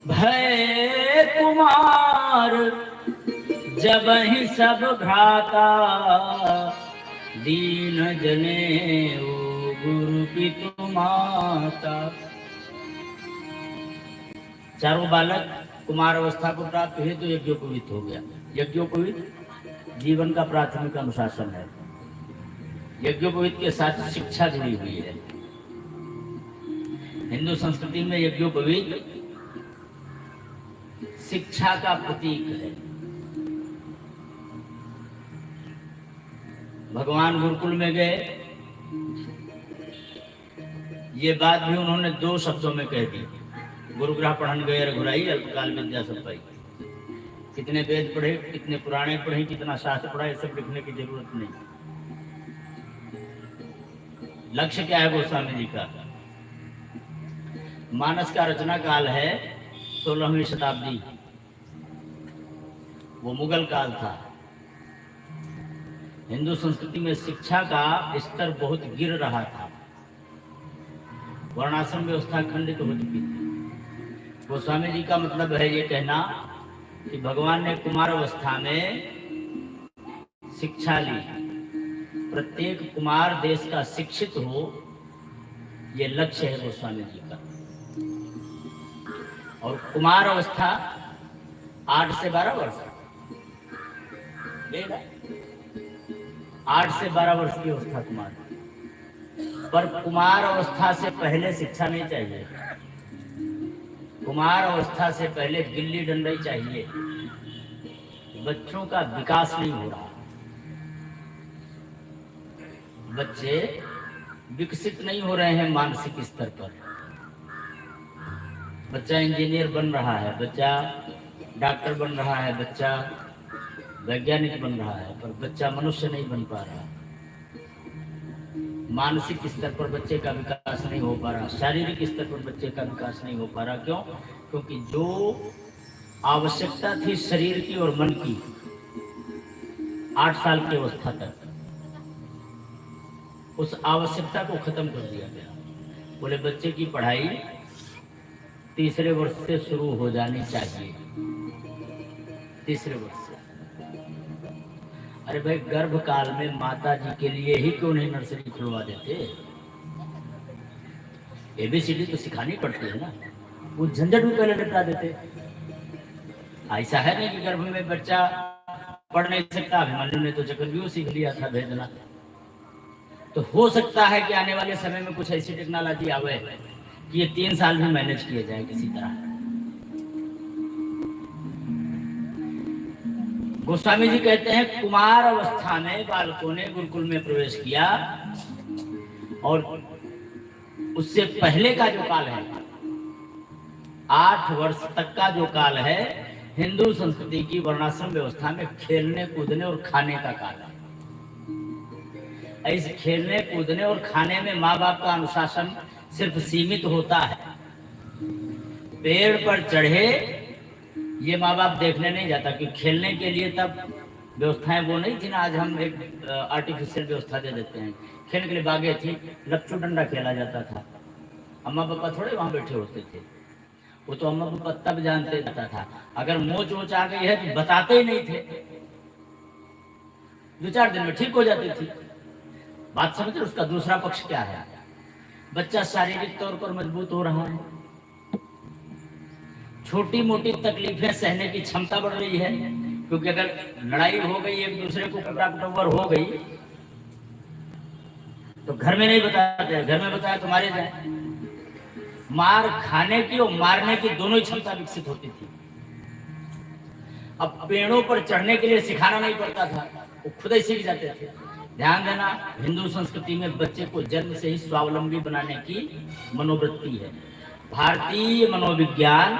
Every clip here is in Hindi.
भय कुमार जब ही सब भ्राता, दीन जने ओ गुरु पितु माता। चारों बालक कुमार अवस्था को प्राप्त हुए तो यज्ञोपवीत हो गया। यज्ञोपवीत जीवन का प्राथमिक अनुशासन है। यज्ञोपवीत के साथ शिक्षा जुड़ी हुई है। हिंदू संस्कृति में यज्ञोपवीत शिक्षा का प्रतीक है। भगवान गुरुकुल में गए, ये बात भी उन्होंने 2 शब्दों में कह दी। गुरुग्रह पढ़न गए रघुराई, अल्पकाल विद्या सब पाई। कितने वेद पढ़े, कितने पुराणे पढ़े, कितना शास्त्र पढ़ा, ये सब लिखने की जरूरत नहीं। लक्ष्य क्या है गोस्वामी जी का? मानस का रचना काल है 16वीं शताब्दी, वो मुगल काल था। हिंदू संस्कृति में शिक्षा का स्तर बहुत गिर रहा था। वर्णाश्रम व्यवस्था खंडित हो चुकी थी। गोस्वामी जी का मतलब है ये कहना कि भगवान ने कुमार अवस्था में शिक्षा ली। प्रत्येक कुमार देश का शिक्षित हो, ये लक्ष्य है गोस्वामी जी का। और कुमार अवस्था 8 से 12 वर्ष, 8 से 12 वर्ष की अवस्था कुमार। पर कुमार अवस्था से पहले शिक्षा नहीं चाहिए। कुमार अवस्था से पहले गिल्ली डंडा ही चाहिए। बच्चों का विकास नहीं हो रहा, बच्चे विकसित नहीं हो रहे हैं मानसिक स्तर पर। बच्चा इंजीनियर बन रहा है, बच्चा डॉक्टर बन रहा है, बच्चा वैज्ञानिक बन रहा है, पर बच्चा मनुष्य नहीं बन पा रहा। मानसिक स्तर पर बच्चे का विकास नहीं हो पा रहा, शारीरिक स्तर पर बच्चे का विकास नहीं हो पा रहा। क्यों? क्योंकि जो आवश्यकता थी शरीर की और मन की 8 साल की अवस्था तक, उस आवश्यकता को खत्म कर दिया गया। बोले बच्चे की पढ़ाई 3रे वर्ष से शुरू हो जानी चाहिए। 3रे वर्ष से। अरे भाई, गर्भ काल में माता जी के लिए ही क्यों नहीं नर्सरी खुलवा देते? ABCD तो सिखानी पड़ती है ना, वो झंझट भी पहले निपटा देते। ऐसा है नहीं कि गर्भ में बच्चा पढ़ नहीं सकता। अभिमन्यु ने तो चक्रव्यूह सीख लिया था भेजना। तो हो सकता है कि आने वाले समय में कुछ ऐसी टेक्नोलॉजी आवे कि ये 3 साल भी मैनेज किया जाए किसी तरह। गोस्वामी जी कहते हैं कुमार अवस्था में बालकों ने गुरुकुल में प्रवेश किया, और उससे पहले का जो काल है, 8 वर्ष तक का जो काल है, हिंदू संस्कृति की वर्णाश्रम व्यवस्था में खेलने कूदने और खाने का काल है। इस खेलने कूदने और खाने में माँ बाप का अनुशासन सिर्फ सीमित होता है। पेड़ पर चढ़े ये माँ बाप देखने नहीं जाता, कि खेलने के लिए तब व्यवस्थाएं वो नहीं थी ना। आज हम एक आर्टिफिशियल व्यवस्था दे देते हैं। खेलने के लिए बागें थी, लपचू डंडा खेला जाता था। अम्मा पापा थोड़े वहां बैठे होते थे, वो तो अम्मा पापा तब जानते जाता था। अगर मोच वोच आ गई है तो बताते ही नहीं थे, 2-4 दिन में ठीक हो जाती थी। बात समझे? उसका दूसरा पक्ष क्या है? बच्चा शारीरिक तौर पर मजबूत हो रहा है, छोटी मोटी तकलीफें सहने की क्षमता बढ़ रही है। क्योंकि अगर लड़ाई हो गई, एक दूसरे को कुटाकुटवर हो गई, तो घर में नहीं बताते, घर में बताया तो मारे जाए। मार खाने की और मारने की दोनों ही क्षमता विकसित होती थी। अब पेड़ों पर चढ़ने के लिए सिखाना नहीं पड़ता था, वो खुद ही सीख जाते थे। ध्यान देना, हिंदू संस्कृति में बच्चे को जन्म से ही स्वावलंबी बनाने की मनोवृत्ति है। भारतीय मनोविज्ञान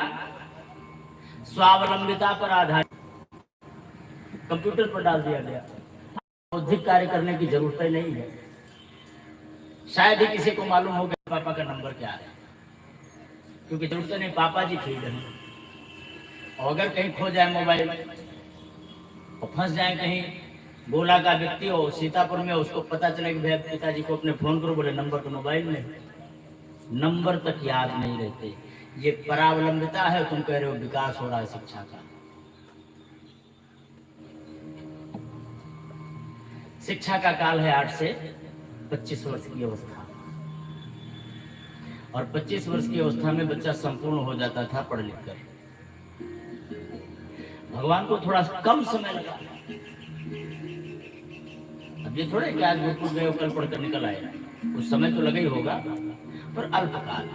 स्वावलंबिता पर आधारित, कंप्यूटर पर डाल दिया गया। बौद्धिक कार्य करने की जरूरत ही नहीं है। शायद ही किसी को मालूम हो गया पापा का नंबर क्या है, क्योंकि जरूरत नहीं, पापा जी फील्ड है। और अगर कहीं खो जाए मोबाइल और फंस जाए कहीं, गोला का व्यक्ति हो सीतापुर में, उसको पता चले कि भाई पिताजी को अपने फोन करो, बोले नंबर तो मोबाइल में, नंबर तक याद नहीं रहते। ये परावलंबिता है, तुम कह रहे हो विकास हो रहा है शिक्षा का। शिक्षा का काल है 8 से 25 वर्ष की अवस्था, और 25 वर्ष की अवस्था में बच्चा संपूर्ण हो जाता था पढ़ लिख कर। भगवान को थोड़ा कम समय लगा। अब ये थोड़े कि आज गुरुकुल गए कल पढ़कर निकल आए, कुछ समय तो लगा ही होगा, पर अल्पकाल।